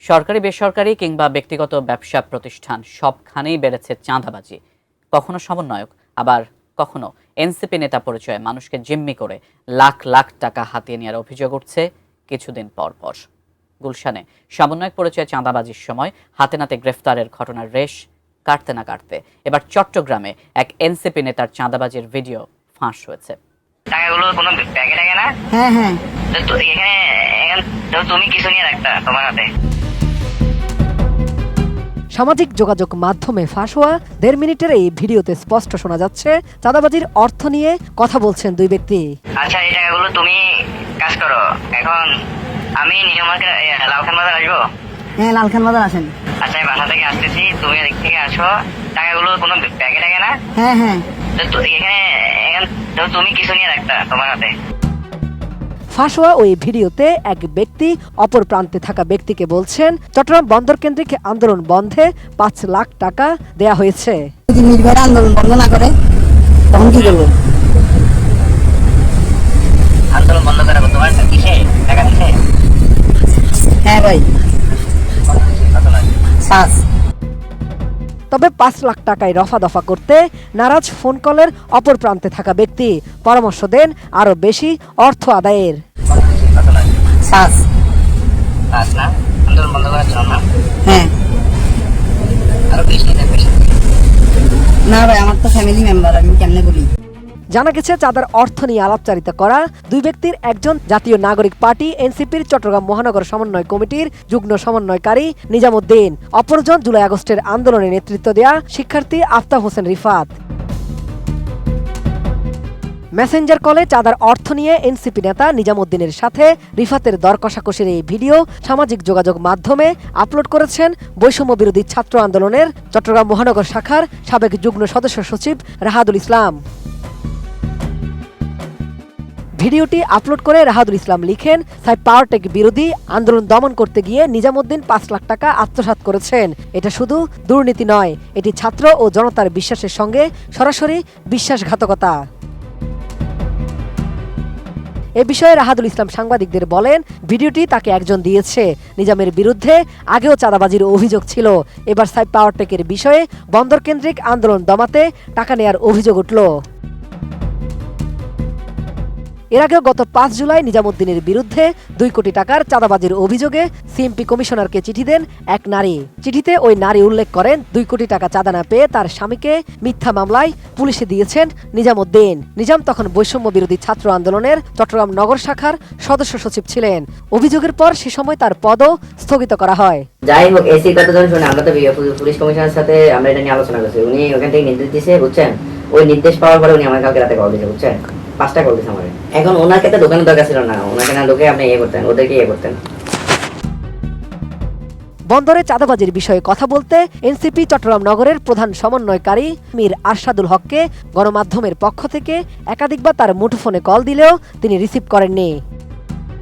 সরকারি বেসরকারি কিংবা ব্যক্তিগত ব্যবসা প্রতিষ্ঠান সবখানেই বেড়েছে চাঁদাবাজি। কখনো সমন্বয়ক, আবার কখনো এনসিপি নেতা পরিচয়ে মানুষকে জিম্মি করে লাখ লাখ টাকা হাতিয়ে নেওয়ার অভিযোগ উঠছে কিছুদিন পর পর। গুলশানে সমন্বয়ক পরিচয়ে চাঁদাবাজির সময় হাতে নাতে গ্রেফতারের ঘটনার রেশ কাটতে না কাটতে এবার চট্টগ্রামে এক এনসিপি নেতার চাঁদাবাজির ভিডিও ফাঁস হয়েছে। টাকাগুলো কোনো ব্যাগে থাকে না? হ্যাঁ হ্যাঁ। তো এখানে তুমি কিছু নিয়ে রাখতা তোমার হাতে। সামাজিক যোগাযোগ মাধ্যমে ফাঁস হওয়া 1.5 মিনিটের এই ভিডিওতে স্পষ্ট শোনা যাচ্ছে চাঁদাবাজির অর্থ নিয়ে কথা বলছেন দুই ব্যক্তি। আচ্ছা, এই টাকাগুলো তুমি কাজ করো। এখন আমি নিয়মাকে লালখান বাজার আসবো। হ্যাঁ, লালখান বাজার আসেন। আচ্ছা, আমি বাসা থেকে আসতেছি, তুমি এদিক থেকে আসো। টাকাগুলো কোনো ব্যাগে থাকে না? হ্যাঁ হ্যাঁ। তো এখানে তুমি কিছু নিয়ে রাখতা তোমার হাতে। ফাঁস হওয়া ওই ভিডিওতে এক ব্যক্তি অপর প্রান্তে থাকা ব্যক্তিকে বলছেন চট্টগ্রাম বন্দর কেন্দ্রিক আন্দোলন বন্ধে 5 লাখ টাকা দেয়া হয়েছে। যদি মিরভাইরা আন্দোলন বন্ধ না করে তখন কি করবো? আন্দোলন বন্ধ করাবো। তোমার কিসে টাকা দিছে? হ্যাঁ ভাই, শ্বাস। তবে 5 লাখ টাকায় রফা দফা করতে নারাজ ফোন কলের অপর প্রান্তে থাকা ব্যক্তি পরামর্শ দেন আরো বেশি অর্থ আদায়ের। শ্বাস। না, আন্দোলন বন্ধ করার জন্য না? হ্যাঁ। আরো বেশি না ভাই, আমার তো ফ্যামিলি মেম্বার, আমি কেমনে বলি? জানা গেছে চাঁদার অর্থ নিয়ে আলাপচারিতা করা দুই ব্যক্তির একজন জাতীয় নাগরিক পার্টি এনসিপির চট্টগ্রাম মহানগর সমন্বয় কমিটির যুগ্ম সমন্বয়কারী নিজামুদ্দিন, অপরজন জুলাই আগস্টের আন্দোলনে নেতৃত্ব দেয়া শিক্ষার্থী আফতাব হোসেন রিফাত। মেসেঞ্জার কলে চাঁদার অর্থ নিয়ে এনসিপি নেতা নিজামুদ্দিনের সাথে রিফাতের দর কষাকষির এই ভিডিও সামাজিক যোগাযোগ মাধ্যমে আপলোড করেছেন বৈষম্য বিরোধী ছাত্র আন্দোলনের চট্টগ্রাম মহানগর শাখার সাবেক যুগ্ম সদস্য সচিব রাহাদুল ইসলাম। ভিডিওটি আপলোড করে রাহাদুল ইসলাম লিখেন, পাওয়ারটেক বিরোধী আন্দোলন দমন করতে গিয়ে নিজামুদ্দিন 5 লাখ টাকা আত্মসাৎ করেছেন। এটা শুধু দুর্নীতি নয়, এটি ছাত্র ও জনতার বিশ্বাসের সঙ্গে সরাসরি বিশ্বাসঘাতকতা। এ বিষয়ে রাহাদুল ইসলাম সাংবাদিকদের বলেন, ভিডিওটি তাকে একজন দিয়েছে। নিজামের বিরুদ্ধে আগেও চাঁদাবাজির অভিযোগ ছিল। এবার পাওয়ারটেকের বিষয়ে বন্দর কেন্দ্রিক আন্দোলন দমাতে টাকা নেয়ার অভিযোগ উঠল। এর আগেও গত 5 জুলাই নিজামুদ্দিনের বিরুদ্ধে 2 কোটি টাকার চাঁদাবাজির অভিযোগে সিএমপি কমিশনারকে চিঠি দেন এক নারী। চিঠিতে ওই নারী উল্লেখ করেন 2 কোটি টাকা চাঁদা না পেয়ে তার স্বামীকে মিথ্যা মামলায় পুলিশে দিয়েছেন নিজামুদ্দিন। নিজাম তখন বৈষম্য বিরোধী ছাত্র আন্দোলনের চট্টগ্রাম নগর শাখার সদস্য সচিব ছিলেন। অভিযোগের পর সে সময় তার পদও স্থগিত করা হয়। যাই হোক, এসি কথা যখন শুনে আমরা তো পুলিশ কমিশনারের সাথে আমরা এটা নিয়ে আলোচনা করছি। উনি ওখান থেকে নির্দেশ দিয়েছে, বুঝছেন। ওই নির্দেশ পাওয়ার পরে উনি আমার কালকে রাতে কল দিয়েছে, বুঝছেন। 5টা কল দিয়েছে আমার। এখন ওনাকে তো দোকানের দরকার ছিল না, ওনাকে না ঢুকে আপনি করতেন, ওদেরকে করতেন। বন্দরে চাঁদাবাজির বিষয়ে কথা বলতে এনসিপি চট্টগ্রাম নগরের প্রধান সমন্বয়কারী মীর আরশাদুল হককে গণমাধ্যমের পক্ষ থেকে একাধিকবার তার মুঠোফোনে কল দিলেও তিনি রিসিভ করেননি।